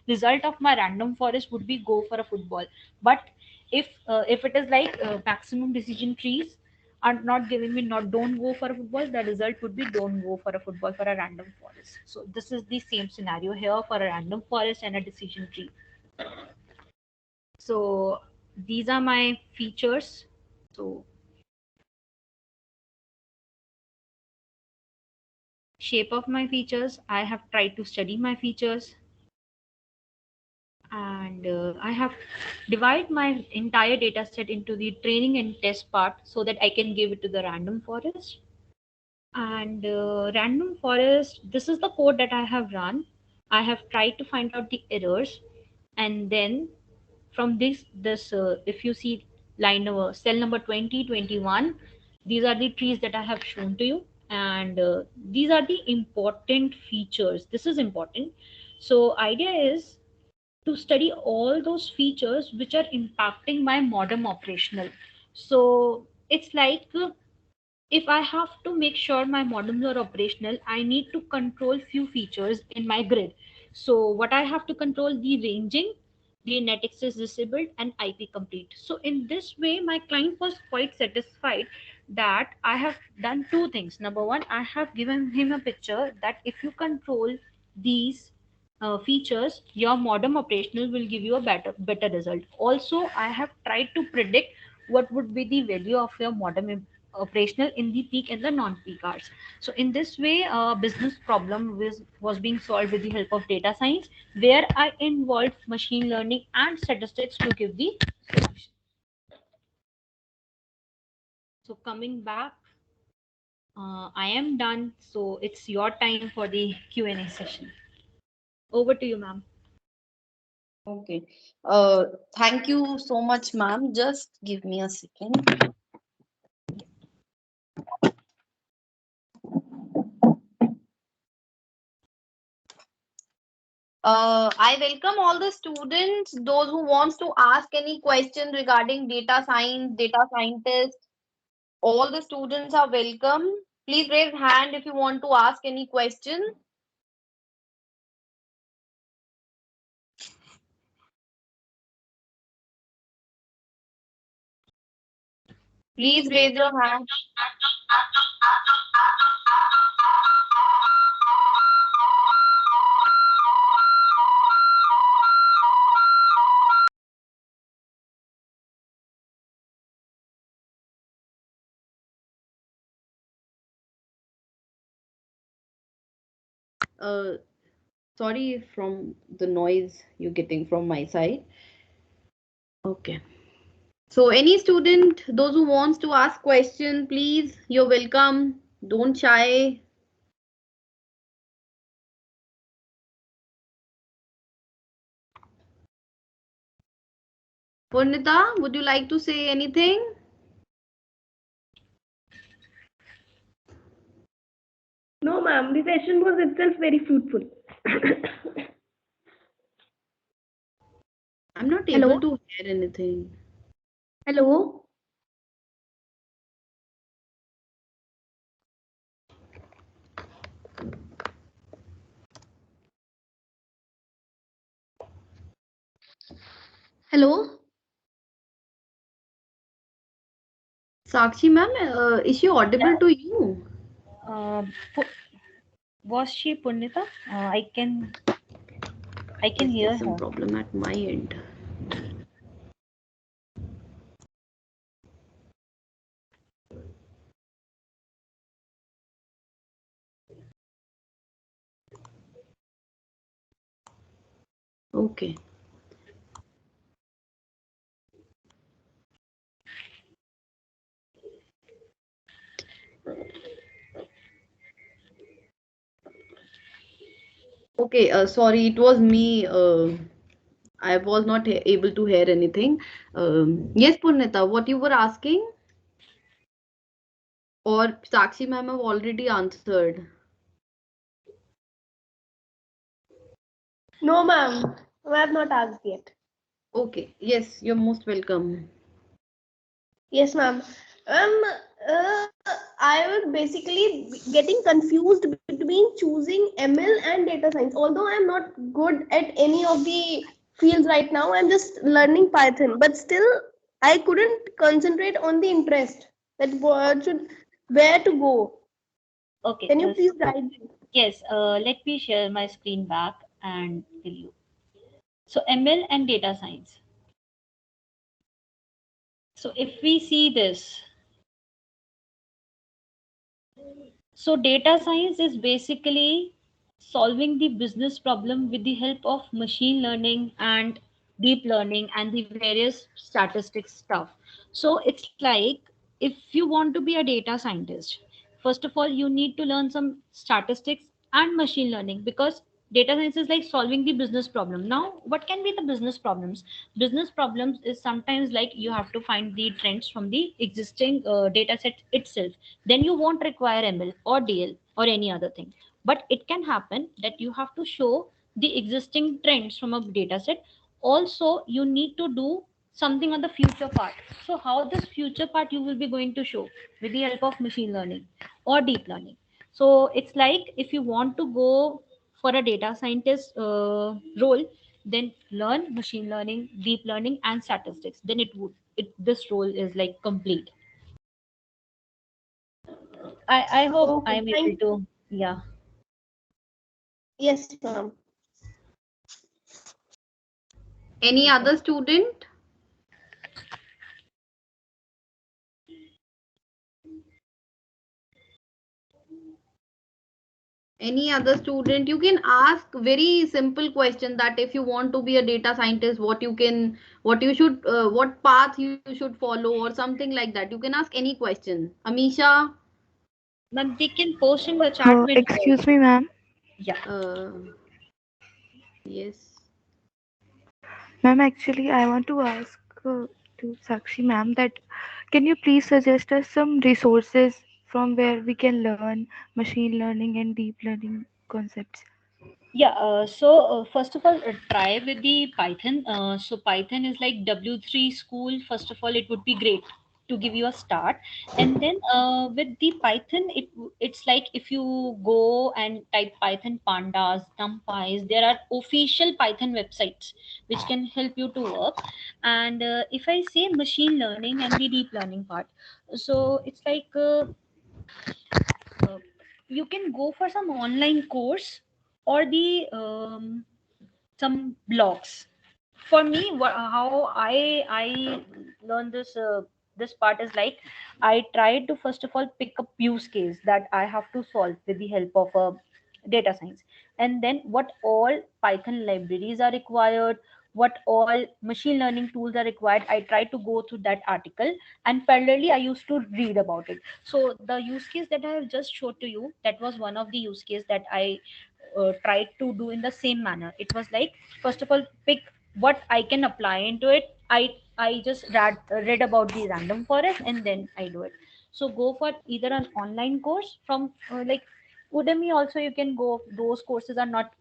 result of my random forest would be go for a football. But if it is like maximum decision trees are not giving me not don't go for a football, the result would be don't go for a football for a random forest. So this is the same scenario here for a random forest and a decision tree. So these are my features. So shape of my features, I have tried to study my features, and I have divided my entire data set into the training and test part so that I can give it to the random forest. And random forest, this is the code that I have run. I have tried to find out the errors, and then from this if you see line number cell number 20, 21, these are the trees that I have shown to you, and these are the important features. This is important. So idea is to study all those features which are impacting my modem operational. So it's like if I have to make sure my modems are operational, I need to control few features in my grid. So what I have to control, the ranging, the net access disabled, and IP complete. So in this way, my client was quite satisfied that I have done two things. Number one, I have given him a picture that if you control these features, your modem operational will give you a better result. Also, I have tried to predict what would be the value of your modem operational in the peak and the non-peak hours. So in this way, a business problem was being solved with the help of data science, where I involved machine learning and statistics to give the solution. So coming back, I am done. So it's your time for the Q&A session. Over to you, ma'am. Okay. Thank you so much, ma'am. Just give me a second. I welcome all the students, those who wants to ask any question regarding data science, data scientist. All the students are welcome. Please raise hand if you want to ask any question. Please raise your hand. Uh, Sorry from the noise you're getting from my side. Okay. So any student, those who wants to ask question, please, you're welcome. Don't shy. Purnita, would you like to say anything? No, ma'am. The session was itself very fruitful. I'm not able Hello? to hear anything. Hello? Hello? Sakshi ma'am, is she audible to you? Uh, pu- was she Purnita? I can Yes, hear there's some her. problem at my end. Okay. Okay, sorry, it was me. I was not able to hear anything. Yes, Purnita, what you were asking? Or Sakshi ma'am have already answered. No, ma'am. I have not asked yet. Okay, yes, you're most welcome. Yes, ma'am. Uh, I was basically getting confused between choosing ML and data science. Although I'm not good at any of the fields right now, I'm just learning Python. But still, I couldn't concentrate on the interest. That what should where to go. Okay. Can you please guide me? Yes. Let me share my screen back and tell you. So ML and data science. So if we see this, so data science is basically solving the business problem with the help of machine learning and deep learning and the various statistics stuff. So it's like if you want to be a data scientist, first of all you need to learn some statistics and machine learning, because data science is like solving the business problem. Now what can be the business problems? Business problems is sometimes like you have to find the trends from the existing data set itself. Then you won't require ML or DL or any other thing. But it can happen that you have to show the existing trends from a data set. Also, you need to do something on the future part. So, how this future part you will be going to show with the help of machine learning or deep learning. So, it's like if you want to go for a data scientist role, then learn machine learning, deep learning, and statistics. Then this role is like complete. I hope I Okay, am able thank. to, yeah. Yes, ma'am. Any other student? Any other student? You can ask very simple question that if you want to be a data scientist, what you should, what path you should follow or something like that. You can ask any question. Amisha, Ma'am, they can post in the chat window Excuse also. me, ma'am. Yeah. yes. Ma'am, actually, I want to ask to Sakshi, ma'am, that can you please suggest us some resources from where we can learn machine learning and deep learning concepts? Yeah, first of all, try with the Python. So Python is like W3 school. First of all, it would be great to give you a start, and then with the Python, it's like if you go and type Python pandas, numpys, there are official Python websites which can help you to work. And if I say machine learning and the deep learning part, so it's like. Uh, you can go for some online course or the some blogs. For me, how I learned this part is like I tried to first of all pick up use case that I have to solve with the help of a data science, and then what all Python libraries are required, what all machine learning tools are required, I try to go through that article, and parallelly I used to read about it. So the use case that I have just showed to you, that was one of the use case that I tried to do in the same manner. It was like, first of all, pick what I can apply into it. I just read about the random forest and then I do it. So go for either an online course from like Udemy. Also you can go, those courses are not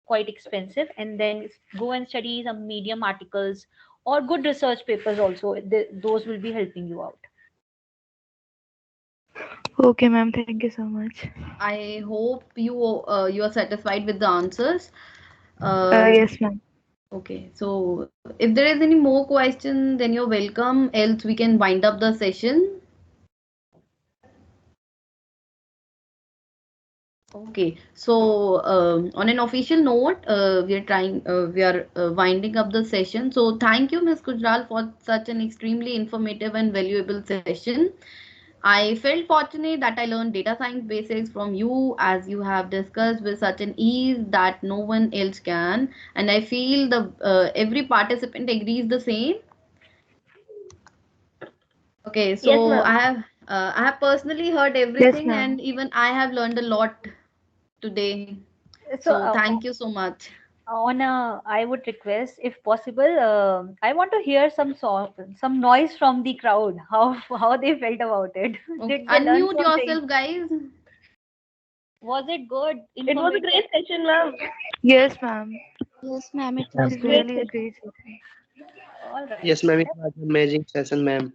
quite expensive, and then go and study some medium articles or good research papers also. Those will be helping you out. Okay, ma'am. Thank you so much. I hope you are satisfied with the answers. Uh, Yes, ma'am. okay, so if there is any more question, then you're welcome. Else we can wind up the session. Okay, so on an official note, we are winding up the session. So thank you, Ms. Gujral, for such an extremely informative and valuable session. I felt fortunate that I learned data science basics from you, as you have discussed with such an ease that no one else can. And I feel the every participant agrees the same. Okay, Yes, so ma'am. I have personally heard Yes, everything, ma'am. and even I have learned a lot today. So So thank you so much. on a, I would request, if possible, I want to hear some song, some noise from the crowd. How they felt about it? Okay, Did they learn unmute something? yourself, guys. Was it good, It was a informative? great session, ma'am. Yes, ma'am. Yes, ma'am, it It was is great. Great really a session. great session. All right. Yes, ma'am. It was an amazing session, ma'am.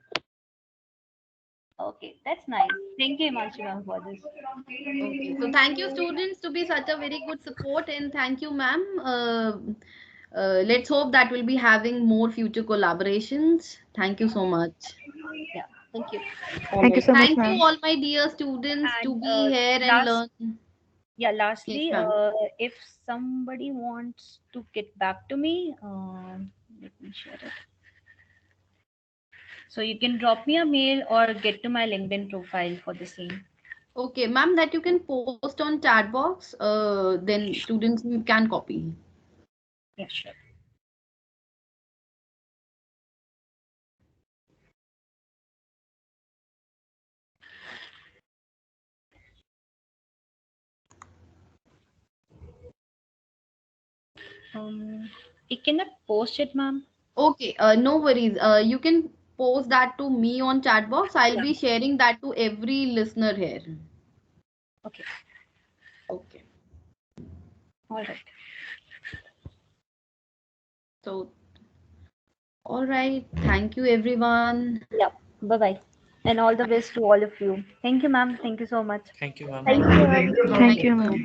Okay, that's nice. Thank you, Himanshu ma'am, for this. Okay, so thank you, students, to be such a very good support, and thank you, ma'am. Let's hope that we'll be having more future collaborations. Thank you so much. Yeah, thank you. All Thank you right. so much, Thank you, ma'am. all my dear students, to And be here and learn. yeah, Yes, lastly, ma'am. if somebody wants to get back to me, let me share it. So you can drop me a mail or get to my LinkedIn profile for the same. Okay, ma'am, that you can post on chat box. Then students can copy. Yeah, sure. I cannot post it, ma'am. Okay, no worries. You can post that to me on chat box. I'll Yeah. be sharing that to every listener here. Okay. Okay. All right. So, all right. Thank you, everyone. Yeah. Bye bye. And all the best to all of you. Thank you, ma'am. Thank you so much. Thank you, ma'am. Thank you, ma'am. Thank Thank you, you. ma'am.